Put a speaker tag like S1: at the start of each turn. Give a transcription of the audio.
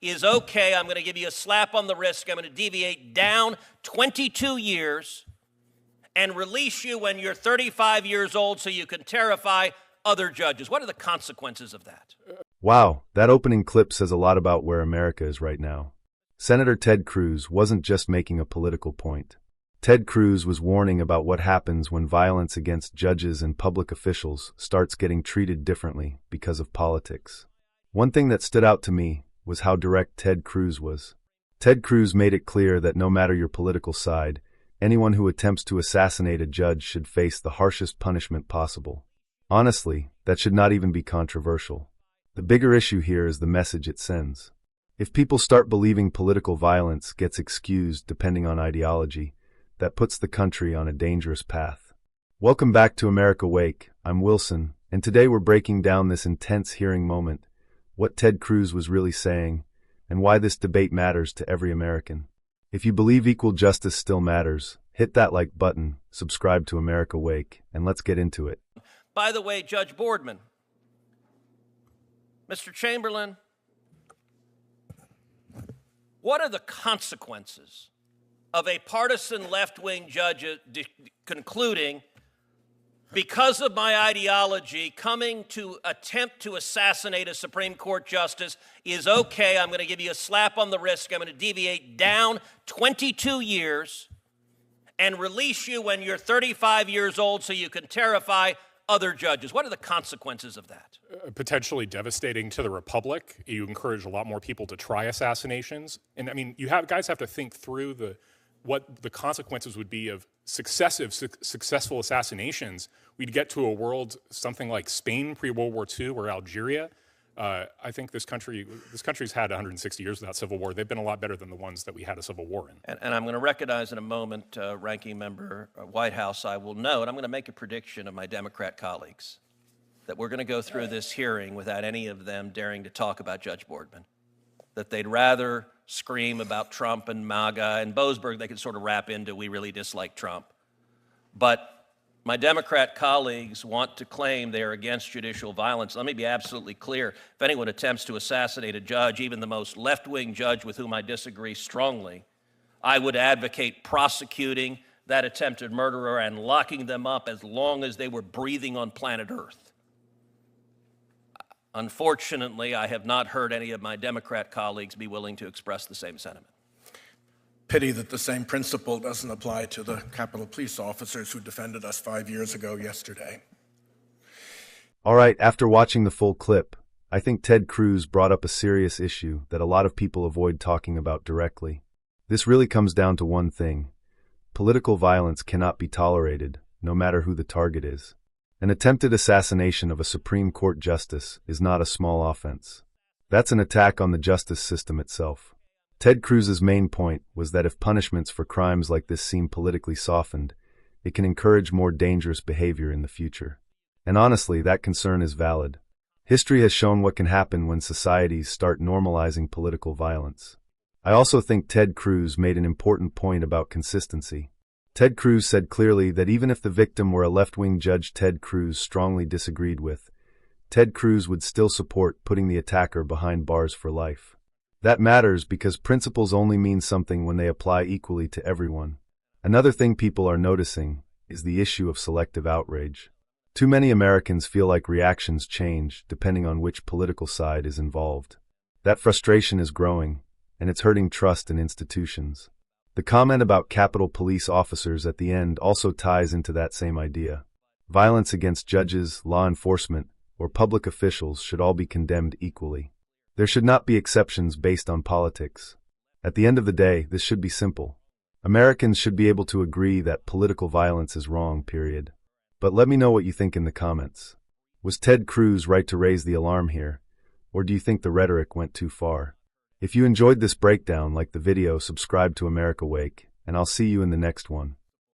S1: is okay. I'm going to give you a slap on the wrist. I'm going to deviate down 22 years and release you when you're 35 years old so you can terrify other judges. What are the consequences of that?
S2: Wow, that opening clip says a lot about where America is right now. Senator Ted Cruz wasn't just making a political point. Ted Cruz was warning about what happens when violence against judges and public officials starts getting treated differently because of politics. One thing that stood out to me was how direct Ted Cruz was. Ted Cruz made it clear that no matter your political side, anyone who attempts to assassinate a judge should face the harshest punishment possible. Honestly, that should not even be controversial. The bigger issue here is the message it sends. If people start believing political violence gets excused depending on ideology, that puts the country on a dangerous path. Welcome back to America Wake. I'm Wilson, and today we're breaking down this intense hearing moment, what Ted Cruz was really saying, and why this debate matters to every American. If you believe equal justice still matters, hit that like button, subscribe to America Wake, and let's get into it.
S1: By the way, Judge Boardman, Mr. Chamberlain, what are the consequences of a partisan left-wing judge concluding, because of my ideology, coming to attempt to assassinate a Supreme Court justice is okay. I'm going to give you a slap on the wrist. I'm going to deviate down 22 years and release you when you're 35 years old so you can terrify other judges. What are the consequences of that?
S3: Potentially devastating to the republic. You encourage a lot more people to try assassinations. And I mean, guys have to think through what the consequences would be of successful assassinations. We'd get to a world something like Spain pre-World War II or Algeria. I think this country's had 160 years without civil war. They've been a lot better than the ones that we had a civil war in.
S1: And I'm going to recognize in a moment, Ranking Member Whitehouse, I will note, I'm going to make a prediction of my Democrat colleagues that we're going to go through this hearing without any of them daring to talk about Judge Boardman, that they'd rather scream about Trump and MAGA and Boasberg. They could sort of wrap into, we really dislike Trump. But my Democrat colleagues want to claim they are against judicial violence. Let me be absolutely clear. If anyone attempts to assassinate a judge, even the most left-wing judge with whom I disagree strongly, I would advocate prosecuting that attempted murderer and locking them up as long as they were breathing on planet Earth. Unfortunately, I have not heard any of my Democrat colleagues be willing to express the same sentiment.
S4: Pity that the same principle doesn't apply to the Capitol Police officers who defended us 5 years ago yesterday.
S2: All right, after watching the full clip, I think Ted Cruz brought up a serious issue that a lot of people avoid talking about directly. This really comes down to one thing. Political violence cannot be tolerated, no matter who the target is. An attempted assassination of a Supreme Court justice is not a small offense. That's an attack on the justice system itself. Ted Cruz's main point was that if punishments for crimes like this seem politically softened, it can encourage more dangerous behavior in the future. And honestly, that concern is valid. History has shown what can happen when societies start normalizing political violence. I also think Ted Cruz made an important point about consistency. Ted Cruz said clearly that even if the victim were a left-wing judge Ted Cruz strongly disagreed with, Ted Cruz would still support putting the attacker behind bars for life. That matters because principles only mean something when they apply equally to everyone. Another thing people are noticing is the issue of selective outrage. Too many Americans feel like reactions change depending on which political side is involved. That frustration is growing, and it's hurting trust in institutions. The comment about Capitol Police officers at the end also ties into that same idea. Violence against judges, law enforcement, or public officials should all be condemned equally. There should not be exceptions based on politics. At the end of the day, this should be simple. Americans should be able to agree that political violence is wrong, period. But let me know what you think in the comments. Was Ted Cruz right to raise the alarm here? Or do you think the rhetoric went too far? If you enjoyed this breakdown, like the video, subscribe to America Wake, and I'll see you in the next one.